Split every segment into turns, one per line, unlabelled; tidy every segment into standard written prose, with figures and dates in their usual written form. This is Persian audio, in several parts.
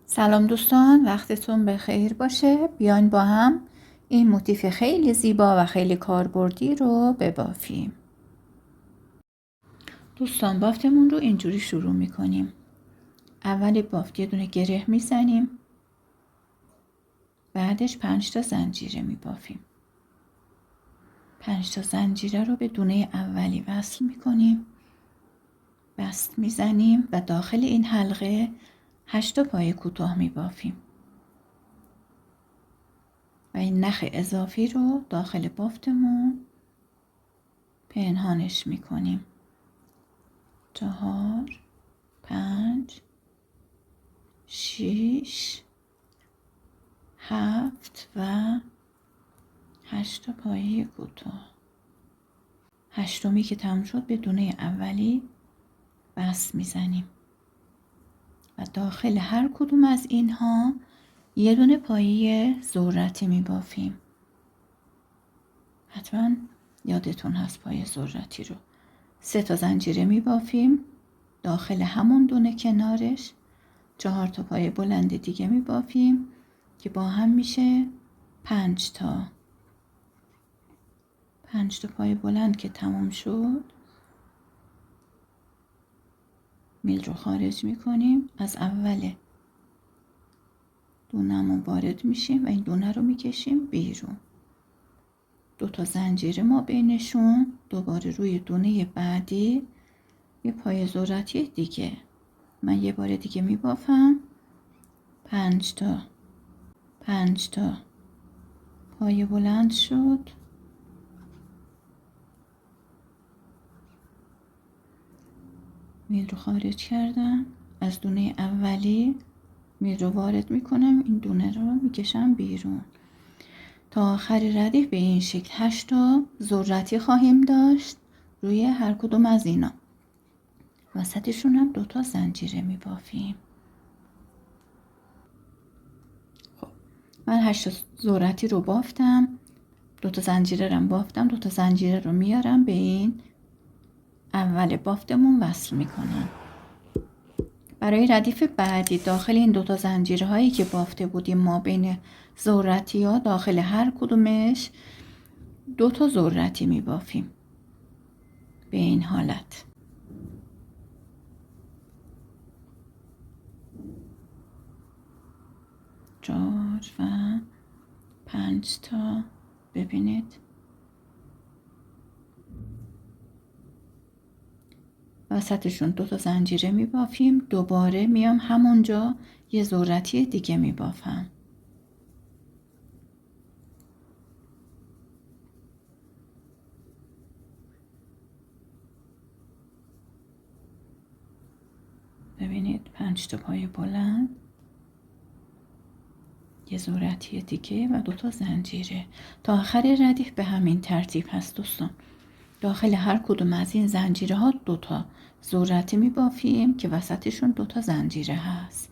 سلام دوستان، وقتتون بخیر باشه. بیاین با هم این موتیف خیلی زیبا و خیلی کاربردی رو ببافیم. دوستان بافتمون رو اینجوری شروع میکنیم. اول بافت یه دونه گره میزنیم، بعدش 5 تا زنجیره میبافیم. 5 تا زنجیره رو به دونه اولی وصل میکنیم، بست میزنیم و داخل این حلقه 8 تا پای کوتاه میبافیم و این نخ اضافی رو داخل بافتمون پنهانش میکنیم. 4 5 6 7 و 8 تا پایه کوتاه. هشتمی که تموم شد به دونه اولی بست میزنیم و داخل هر کدوم از اینها یه دونه پایه ذرتی میبافیم. حتما یادتون هست پایه ذرتی رو. 3 تا زنجیره میبافیم داخل همون دونه کنارش. 4 تا پایه بلند دیگه میبافیم که با هم میشه 5 تا. 5 تا پایه بلند که تمام شد میل رو خارج میکنیم، از اول دونمون وارد میشیم و این دونه رو میکشیم بیرون. 2 تا زنجیره ما بینشون، دوباره روی دونه بعدی یه پایه ذرتی دیگه. من یه بار دیگه میبافم. 5 تا 5 تا پایه بلند شد. میل رو خارج کردم، از دونه اولی میل رو وارد میکنم، این دونه رو میکشم بیرون. تا آخر ردیف به این شکل 8 تا ذرتی خواهیم داشت روی هر کدوم از اینا. وسطشون هم 2 تا زنجیره میبافیم. خب من 8 تا ذرتی رو بافتم، 2 تا زنجیره رو بافتم. 2 تا زنجیره رو میارم به این اول بافتمون وصل میکنم. برای ردیف بعدی داخل این 2 تا زنجیره هایی که بافته بودیم ما بین ذرتی ها، داخل هر کدومش 2 تا ذرتی می بافیم به این حالت. چهار و 5 تا. ببینید وسطشون 2 تا زنجیره می بافیم. دوباره میام همونجا یه ذرتی دیگه می بافم. ببینید 5 تا پای بلند، یه ذرتی دیگه و 2 تا زنجیره. تا آخر ردیف به همین ترتیب هست دوستان. داخل هر کدوم از این زنجیره ها 2 تا ذرتی می بافیم که وسطشون 2 تا زنجیره هست.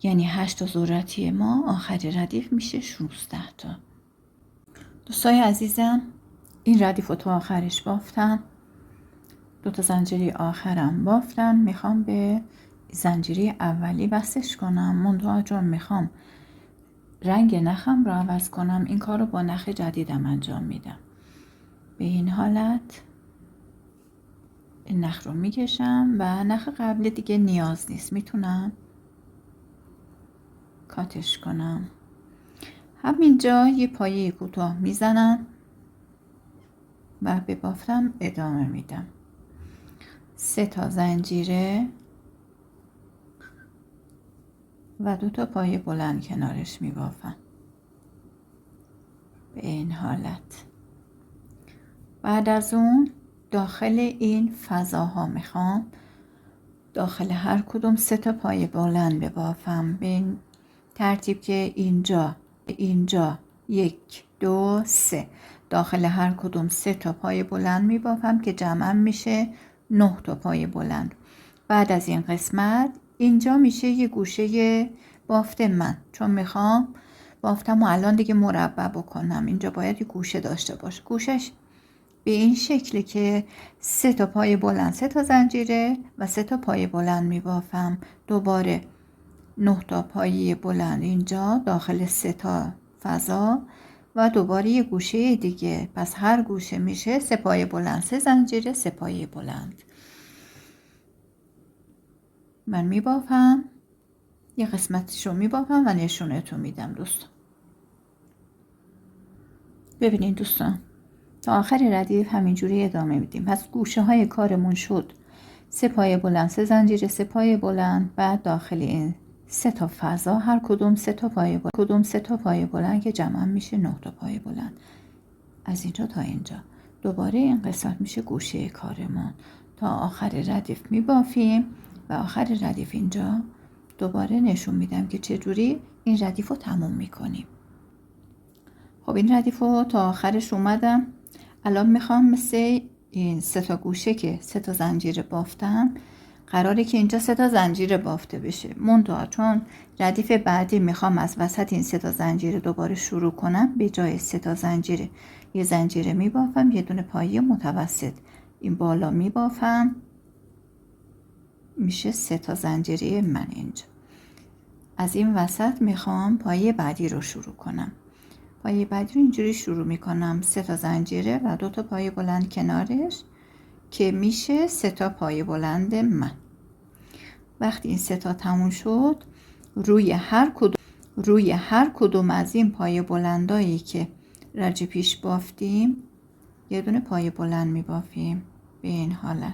یعنی 8 تا ذرتی ما آخر ردیف میشه 16 تا. دوستای عزیزم این ردیف رو تا آخرش بافتم. 2 تا زنجیره آخرم بافتم. میخوام به زنجیره اولی بستش کنم. منتها چون میخوام رنگ نخم رو عوض کنم، این کار رو با نخ جدیدم انجام میدم. به این حالت این نخ رو میکشم و نخ قبلی دیگه نیاز نیست، میتونم کاتش کنم. همینجا یه پایه کوتاه میزنم و به بافتم ادامه میدم. 3 تا زنجیره و 2 تا پایه بلند کنارش میبافم به این حالت. بعد از اون داخل این فضاها میخوام داخل هر کدوم 3 تا پایه بلند ببافم به این ترتیب که اینجا 1 2 3 داخل هر کدوم 3 تا پایه بلند میبافم که جمعا میشه 9 تا پایه بلند. بعد از این قسمت اینجا میشه یه گوشه بافت من، چون میخوام بافتم و الان دیگه مربع بکنم. اینجا باید یه گوشه داشته باشه. گوشش به این شکله که 3 تا پایه بلند، 3 تا زنجیره و 3 تا پایه بلند میبافم. دوباره 9 تا پایه بلند اینجا داخل 3 تا فضا و دوباره یه گوشه دیگه. پس هر گوشه میشه 3 پایه بلند، 3 زنجیره، 3 پایه بلند. من میبافم، یه قسمتشو میبافم و نشونتون میدم دوستان. ببینید دوستان، تا آخر ردیف همینجوری ادامه میدیم. پس گوشه های کارمون شد 3 پایه بلند، 3 زنجیره، 3 پایه بلند. بعد داخل این 3 تا فضا هر کدوم 3 تا پایه بلند که جمع میشه 9 تا پایه بلند. از اینجا تا اینجا دوباره این قسمت میشه گوشه کارمون. تا آخر ردیف میبافیم و آخر ردیف اینجا دوباره نشون میدم که چجوری این ردیف رو تموم میکنیم. خب این ردیف رو تا آخرش اومدم. الان میخوام مثل این 3 تا گوشه که 3 تا زنجیر بافتم، قراره که اینجا 3 تا زنجیر بافته بشه. منتها چون ردیف بعدی میخوام از وسط این 3 تا زنجیر دوباره شروع کنم، به جای 3 تا زنجیر یه زنجیر میبافم، یه دونه پایه متوسط این بالا میبافم، میشه 3 تا زنجیره من اینجا. از این وسط میخوام پایه بعدی رو شروع کنم. پایه بعدی رو اینجوری شروع میکنم، 3 تا زنجیره و 2 تا پایه بلند کنارش که میشه 3 تا پایه بلند من. وقتی این 3 تا تموم شد، روی هر کدوم از این پایه بلندایی که رج پیش بافتیم یه دونه پایه بلند میبافیم. به این حالت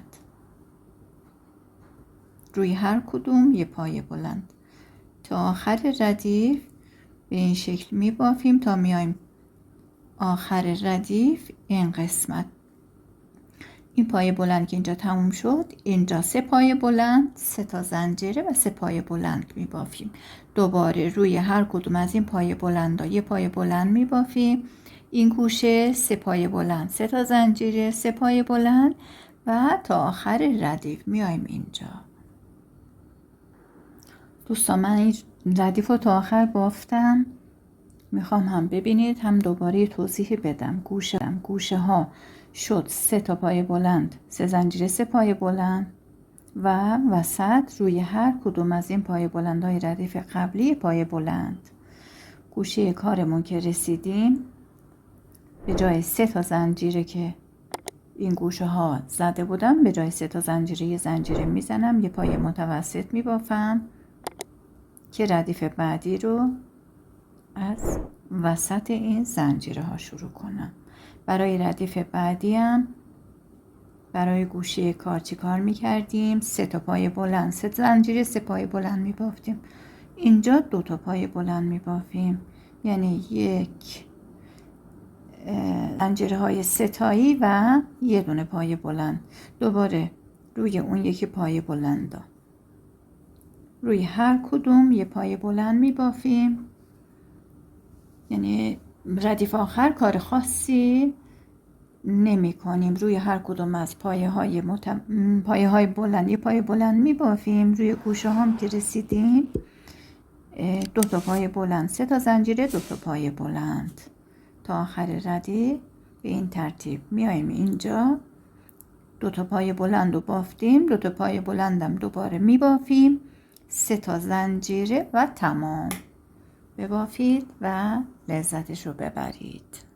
روی هر کدوم یه پایه بلند تا آخر ردیف به این شکل میبافیم تا میایم آخر ردیف. این قسمت این پایه بلند که اینجا تموم شد، اینجا 3 پایه بلند، 3 تا زنجیره و 3 پایه بلند میبافیم. دوباره روی هر کدوم از این پایه بلندا یه پایه بلند میبافیم. این گوشه 3 پایه بلند، 3 تا زنجیره، 3 پایه بلند و تا آخر ردیف میایم اینجا. دوستان من این ردیف رو تا آخر بافتم، میخوام هم ببینید هم دوباره توضیح بدم. گوشه ها شد 3 تا پایه بلند، 3 زنجیره، 3 پایه بلند و وسط روی هر کدوم از این پایه بلند های ردیف قبلی پایه بلند. گوشه کارمون که رسیدیم، به جای 3 تا زنجیره که این گوشه ها زده بودم، به جای 3 تا زنجیره یه زنجیره میزنم، یه پایه متوسط میبافم که ردیف بعدی رو از وسط این زنجیره ها شروع کنم. برای ردیف بعدی هم برای گوشه کار چی کار میکردیم؟ 3 تا پایه بلند، 3 زنجیره، 3 پایه بلند میبافتیم. اینجا 2 تا پایه بلند میبافیم، یعنی یک زنجیره های 3 تایی و یه دونه پایه بلند. دوباره روی اون یکی پایه بلند روی هر کدوم یه پایه بلند میبافیم. یعنی ردیف آخر کار خاصی نمی کنیم. روی هر کدوم از پایه های بلند یه پایه بلند می بافیم. روی گوشه هم که رسیدیم 2 تا پایه بلند، 3 تا زنجیره، 2 تا پایه بلند تا آخر ردیف. به این ترتیب میایم اینجا 2 تا پایه بلند رو بافتیم، 2 تا پایه بلندم دوباره می بافیم، 3 تا زنجیره و تمام. ببافید و لذتش رو ببرید.